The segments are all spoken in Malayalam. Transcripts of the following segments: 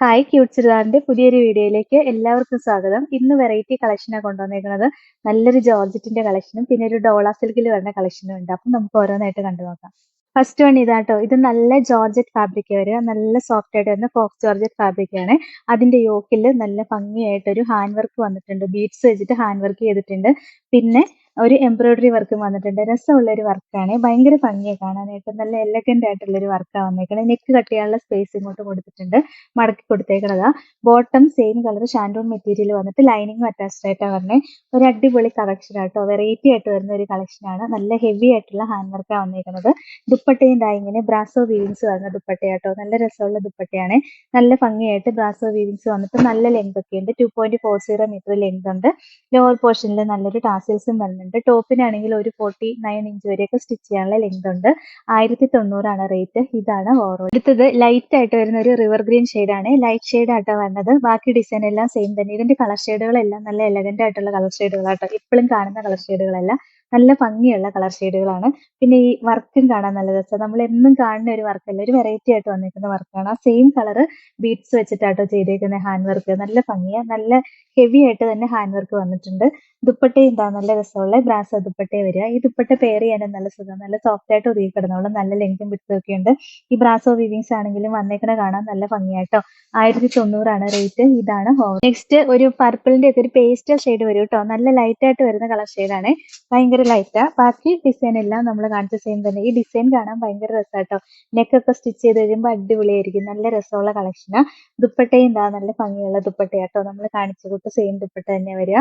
ഹായ് ക്യൂട്ട് ചുരിദാറിന്റെ പുതിയൊരു വീഡിയോയിലേക്ക് എല്ലാവർക്കും സ്വാഗതം. ഇന്ന് വെറൈറ്റി കളക്ഷനാണ് കൊണ്ടുവന്നേക്കുന്നത്. നല്ലൊരു ജോർജറ്റിന്റെ കളക്ഷനും പിന്നെ ഒരു ഡോള സിൽക്കിൽ വരുന്ന കളക്ഷനും ഉണ്ട്. അപ്പം നമുക്ക് ഓരോന്നായിട്ട് കണ്ടു നോക്കാം. ഫസ്റ്റ് വൺ ഇതാട്ടോ. ഇത് നല്ല ജോർജറ്റ് ഫാബ്രിക് വരിക. നല്ല സോഫ്റ്റ് ആയിട്ട് വരുന്ന ഫോക്സ് ജോർജറ്റ് ഫാബ്രിക് ആണ്. അതിന്റെ യോക്കിൽ നല്ല ഭംഗിയായിട്ട് ഒരു ഹാൻഡ് വർക്ക് വന്നിട്ടുണ്ട്. ബീഡ്സ് വെച്ചിട്ട് ഹാൻഡ് വർക്ക് ചെയ്തിട്ടുണ്ട്. പിന്നെ ഒരു എംബ്രോയിഡറി വർക്കും വന്നിട്ടുണ്ട്. രസമുള്ള ഒരു വർക്കാണ്. ഭയങ്കര ഭംഗിയാണ് കാണാനായിട്ട്. നല്ല എലഗന്റ് ആയിട്ടുള്ള ഒരു വർക്കാണ് വന്നേക്കുന്നത്. നെക്ക് കട്ട് ചെയ്യാനുള്ള സ്പേസ് ഇങ്ങോട്ട് കൊടുത്തിട്ടുണ്ട്. മടക്കി കൊടുത്തേക്കണതാ. Bottom same colour shantoon material വന്നിട്ട് ലൈനിങ്ങും അറ്റാച്ച്ഡ് ആയിട്ടാണ് പറഞ്ഞത്. ഒരു അടിപൊളി കളക്ഷൻ ആട്ടോ. വെറൈറ്റി ആയിട്ട് വരുന്ന ഒരു കളക്ഷനാണ്. നല്ല ഹെവി ആയിട്ടുള്ള ഹാൻഡ് വർക്കാണ് വന്നേക്കുന്നത്. ദുപ്പട്ടയും ദാ ഇങ്ങനെ ബ്രാസോ വീവിങ്സ് വരുന്ന ദുപ്പട്ടയാട്ടോ. നല്ല രസമുള്ള ദുപ്പട്ടയാണ്. നല്ല ഭംഗിയായിട്ട് ബ്രാസോ വീവിങ്സ് വന്നിട്ട് നല്ല ലെങ്ത് ഒക്കെ ഉണ്ട്. 2.40 മീറ്റർ ലെങ്ത് ഉണ്ട്. ലോവർ പോർഷനിൽ നല്ലൊരു ടാസിൽസും വരുന്നുണ്ട്. ടോപ്പിനാണെങ്കിൽ ഒരു 49 ഇഞ്ച് വരെയൊക്കെ സ്റ്റിച്ച് ചെയ്യാനുള്ള ലെങ്ത് ഉണ്ട്. 1900 റേറ്റ്. ഇതാണ് ഓവറോൾ. അടുത്തത് ലൈറ്റ് ആയിട്ട് വരുന്ന ഒരു റിവർ ഗ്രീൻ ആണ്. ലൈറ്റ് ഷെയ്ഡ് ആട്ടോ വരുന്നത്. ബാക്കി ഡിസൈൻ എല്ലാം സെയിം തന്നെ. ഇതിന്റെ കളർ ഷെയ്ഡുകളെല്ലാം നല്ല എലഗന്റ് ആയിട്ടുള്ള കളർ ഷെയ്ഡുകളാട്ടോ. ഇപ്പോഴും കാണുന്ന കളർ ഷെയ്ഡുകളല്ല, നല്ല ഭംഗിയുള്ള കളർ ഷെയ്ഡുകളാണ്. പിന്നെ ഈ വർക്കും കാണാൻ നല്ല രസം. നമ്മൾ എന്നും കാണുന്ന ഒരു വർക്കല്ല, ഒരു വെറൈറ്റി ആയിട്ട് വന്നിരിക്കുന്ന വർക്കാണ്. ആ സെയിം കളർ ബീഡ്സ് വെച്ചിട്ടാട്ടോ ചെയ്തേക്കുന്ന ഹാൻഡ് വർക്ക്. നല്ല ഭംഗിയാണ്. നല്ല ഹെവി ആയിട്ട് തന്നെ ഹാൻഡ് വർക്ക് വന്നിട്ടുണ്ട്. ദുപ്പട്ടയും എന്താ നല്ല രസമുള്ള ബ്രാസോ ദുപ്പട്ടയെ വരിക. ഈ ദുപ്പട്ട പെയർ ചെയ്യാനും നല്ല സുഖം. നല്ല സോഫ്റ്റ് ആയിട്ട് ഒതുങ്ങി കിടന്നോളും. നല്ല ലെങ്തും വിഡ്ത്തും ഒക്കെ ഉണ്ട്. ഈ ബ്രാസോ വീവിങ്സ് ആണെങ്കിലും വന്നേക്കണ കാണാൻ നല്ല ഭംഗിയാട്ടോ. 1900 റേറ്റ്. ഇതാണ് ഹോൾ. നെക്സ്റ്റ് ഒരു പർപ്പിളിന്റെ ഒക്കെ ഒരു പേസ്റ്റൽ ഷെയ്ഡ് വരും കേട്ടോ. നല്ല ലൈറ്റ് ആയിട്ട് വരുന്ന കളർ ഷെയ്ഡാണ്. ഭയങ്കര ലൈറ്റാ. ബാക്കി ഡിസൈൻ എല്ലാം നമ്മൾ കാണിച്ച സെയിം തന്നെ. ഈ ഡിസൈൻ കാണാൻ ഭയങ്കര രസമാട്ടോ. നെക്കൊക്കെ സ്റ്റിച്ച് ചെയ്ത് കഴിയുമ്പോൾ അടിപൊളിയായിരിക്കും. നല്ല രസമുള്ള കളക്ഷനാ. ദുപ്പട്ടയും എന്താ നല്ല ഭംഗിയുള്ള ദുപ്പട്ടയാട്ടോ. നമ്മൾ കാണിച്ച കൂട്ട് സെയിം ദുപ്പട്ട തന്നെ വരിക.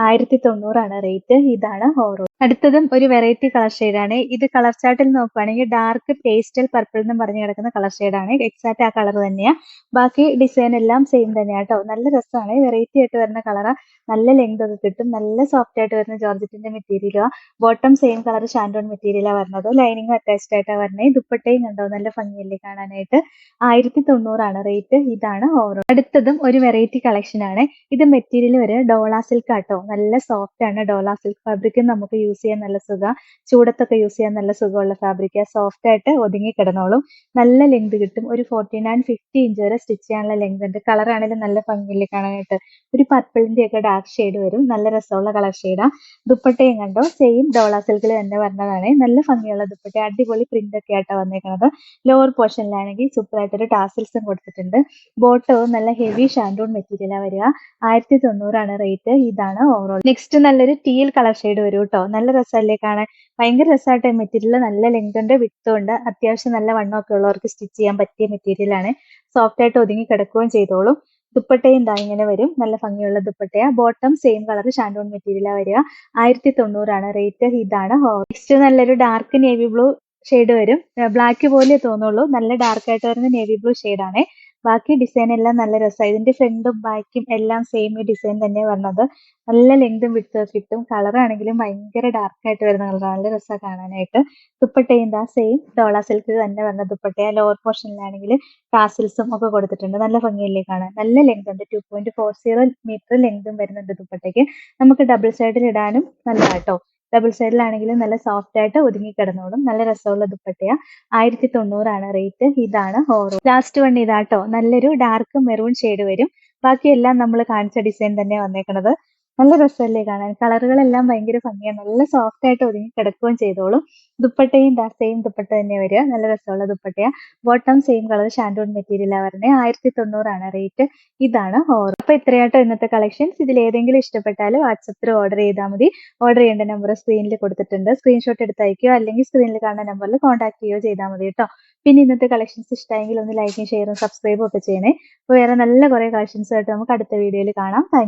1900 റേറ്റ്. ഇതാണ് ഓവറോൾ. അടുത്തതും ഒരു വെറൈറ്റി കളർ ഷെയ്ഡാണ്. ഇത് കളർ ചാർട്ടിൽ നോക്കുകയാണെങ്കിൽ ഡാർക്ക് പേസ്റ്റൽ പർപ്പിൾ എന്നും പറഞ്ഞു കിടക്കുന്ന കളർ ഷെയ്ഡാണ്. എക്സാക്ട് ആ കളർ തന്നെയാ. ബാക്കി ഡിസൈൻ എല്ലാം സെയിം തന്നെയാ കേട്ടോ. നല്ല രസമാണ്. വെറൈറ്റി ആയിട്ട് വരുന്ന കളറാ. നല്ല ലെങ്ത് ഒക്കെ കിട്ടും. നല്ല സോഫ്റ്റ് ആയിട്ട് വരുന്ന ജോർജറ്റിന്റെ മെറ്റീരിയലാ. ബോട്ടം സെയിം കളർ ഷാൻഡോൺ മെറ്റീരിയലാ വരുന്നത്. ലൈനിങ് അറ്റാച്ച്ഡ് ആയിട്ടാണ് വരുന്നത്. ദുപ്പട്ടയും കണ്ടോ നല്ല ഭംഗിയല്ലേ കാണാനായിട്ട്. 1900 റേറ്റ്. ഇതാണ് ഓവറോൾ. അടുത്തതും ഒരു വെറൈറ്റി കളക്ഷൻ ആണ്. ഇത് മെറ്റീരിയൽ വരെ ഡോള സിൽക്ക് ആട്ടോ. നല്ല സോഫ്റ്റ് ആണ്. ഡോള സിൽക്ക് ഫാബ്രിക് നമുക്ക് യൂസ് ചെയ്യാൻ നല്ല സുഖം. ചൂടത്തൊക്കെ യൂസ് ചെയ്യാൻ നല്ല സുഖമുള്ള ഫാബ്രിക്. സോഫ്റ്റ് ആയിട്ട് ഒതുങ്ങി കിടന്നോളും. നല്ല ലെങ്ത് കിട്ടും. ഒരു 49-50 ഇഞ്ച് വരെ സ്റ്റിച്ച് ചെയ്യാനുള്ള ലെങ്ത് ഉണ്ട്. കളർ ആണെങ്കിലും നല്ല ഭംഗിയില്ലേ കാണാനായിട്ട്. ഒരു പർപ്പിളിന്റെ ഒക്കെ ഡാർക്ക് ഷെയ്ഡ് വരും. നല്ല രസമുള്ള കളർ ഷെയ്ഡാ. ദുപ്പട്ടയും കണ്ടോ സെയിം ഡോള സിൽക്കിൽ തന്നെ വരുന്നതാണ്. നല്ല ഭംഗിയുള്ള ദുപ്പട്ട. അടിപൊളി പ്രിന്റ് ഒക്കെ ആയിട്ടാണ് വന്നേക്കുന്നത്. ലോവർ പോർഷനിലാണെങ്കിൽ സൂപ്പർ ആയിട്ടൊരു ടാസിൽസും കൊടുത്തിട്ടുണ്ട്. ബോട്ടവും നല്ല ഹെവി ഷാൻഡൂൺ മെറ്റീരിയലാണ് വരിക. 1900 റേറ്റ്. ഇതാണ് ഓവറോൾ. നെക്സ്റ്റ് നല്ലൊരു ടീൽ കളർ ഷെയ്ഡ് വരും കേട്ടോ. നല്ല രസമല്ലേ കാണാൻ. ഭയങ്കര രസമായിട്ട് മെറ്റീരിയൽ. നല്ല ലെങ്ത് ഉണ്ട്, വിഡ്ത്തും ഉണ്ട്. അത്യാവശ്യം നല്ല വണ്ണമൊക്കെ ഉള്ളവർക്ക് സ്റ്റിച്ച് ചെയ്യാൻ പറ്റിയ മെറ്റീരിയൽ ആണ്. സോഫ്റ്റ് ആയിട്ട് ഒതുങ്ങി കിടക്കുകയും ചെയ്തോളും. ദുപ്പട്ടയും ദാ ഇങ്ങനെ വരും. നല്ല ഭംഗിയുള്ള ദുപ്പട്ടയാ. ബോട്ടം സെയിം കളർ ഷാൻഡൂൺ മെറ്റീരിയലാ വരിക. 1900 റേറ്റ്. ഇതാണ് നെക്സ്റ്റ് നല്ലൊരു ഡാർക്ക് നേവി ബ്ലൂ ഷെയ്ഡ് വരും. ബ്ലാക്ക് പോലെ തോന്നുള്ളൂ. നല്ല ഡാർക്ക് ആയിട്ട് വരുന്ന നേവി ബ്ലൂ ഷെയ്ഡാണ്. ബാക്കി ഡിസൈൻ എല്ലാം നല്ല രസമാണ്. ഇതിന്റെ ഫ്രണ്ടും ബാക്കും എല്ലാം സെയിം ഡിസൈൻ തന്നെ വന്നത്. നല്ല ലെങ്തും വിഡ്ത്തും ഒക്കെ കിട്ടും. കളർ ആണെങ്കിലും ഭയങ്കര ഡാർക്ക് ആയിട്ട് വരുന്ന കളറാണ്. നല്ല രസമാണ് കാണാനായിട്ട്. ദുപ്പട്ടയും എന്താ സെയിം ഡോള സിൽക്ക് തന്നെ വരുന്ന ദുപ്പട്ടയാ. ലോവർ പോർഷനിലാണെങ്കിൽ ടാസിൽസും ഒക്കെ കൊടുത്തിട്ടുണ്ട്. നല്ല ഭംഗിയല്ലേ കാണാൻ. നല്ല ലെങ്ത് ഉണ്ട്. 2.40 മീറ്റർ ലെങ്തും വരുന്നുണ്ട് ദുപ്പട്ടയ്ക്ക്. നമുക്ക് ഡബിൾ സൈഡിൽ ഇടാനും നല്ലതാട്ടോ. ഡബിൾ സൈഡിലാണെങ്കിലും നല്ല സോഫ്റ്റ് ആയിട്ട് ഒതുങ്ങി കിടന്നോളും. നല്ല രസമുള്ള ദുപ്പട്ടയാ. 1900 റേറ്റ്. ഇതാണ് ഓവറോൾ. ലാസ്റ്റ് വൺ ഇതാട്ടോ. നല്ലൊരു ഡാർക്ക് മെറൂൺ ഷെയ്ഡ് വരും. ബാക്കിയെല്ലാം നമ്മൾ കാണിച്ച ഡിസൈൻ തന്നെ വന്നേക്കണത്. നല്ല രസമല്ലേ കാണാൻ. കളറുകളെല്ലാം ഭയങ്കര ഭംഗിയാണ്. നല്ല സോഫ്റ്റ് ആയിട്ട് ഒതുങ്ങി കിടക്കുകയും ചെയ്തോളും. ദുപ്പട്ടയും സെയിം ദുപ്പട്ട തന്നെ വരിക. നല്ല രസമുള്ള ദുപ്പട്ടയാ. ബോട്ടം സെയിം കളർ ഷാൻഡൂൺ മെറ്റീരിയലാണ് വരുന്നത്. 1900 റേറ്റ്. ഇതാണ് ഓവർ. അപ്പൊ ഇത്രയാട്ടോ ഇന്നത്തെ കളക്ഷൻസ്. ഇതിൽ ഏതെങ്കിലും ഇഷ്ടപ്പെട്ടാൽ വാട്സപ്പിൽ ഓർഡർ ചെയ്താൽ മതി. ഓർഡർ ചെയ്യേണ്ട നമ്പർ സ്ക്രീനിൽ കൊടുത്തിട്ടുണ്ട്. സ്ക്രീൻഷോട്ട് എടുത്ത് അയക്കുകയോ അല്ലെങ്കിൽ സ്ക്രീനിൽ കാണുന്ന നമ്പറിൽ കോൺടാക്ട് ചെയ്യുകയോ ചെയ്താൽ മതി കേട്ടോ. പിന്നെ ഇന്നത്തെ കളക്ഷൻസ് ഇഷ്ടമായെങ്കിൽ ഒന്ന് ലൈക്കും ഷെയറും സബ്സ്ക്രൈബും ഒക്കെ ചെയ്യണേ. വേറെ നല്ല കുറെ കളക്ഷൻസ് ആയിട്ട് നമുക്ക് അടുത്ത വീഡിയോയിൽ കാണാം. താങ്ക്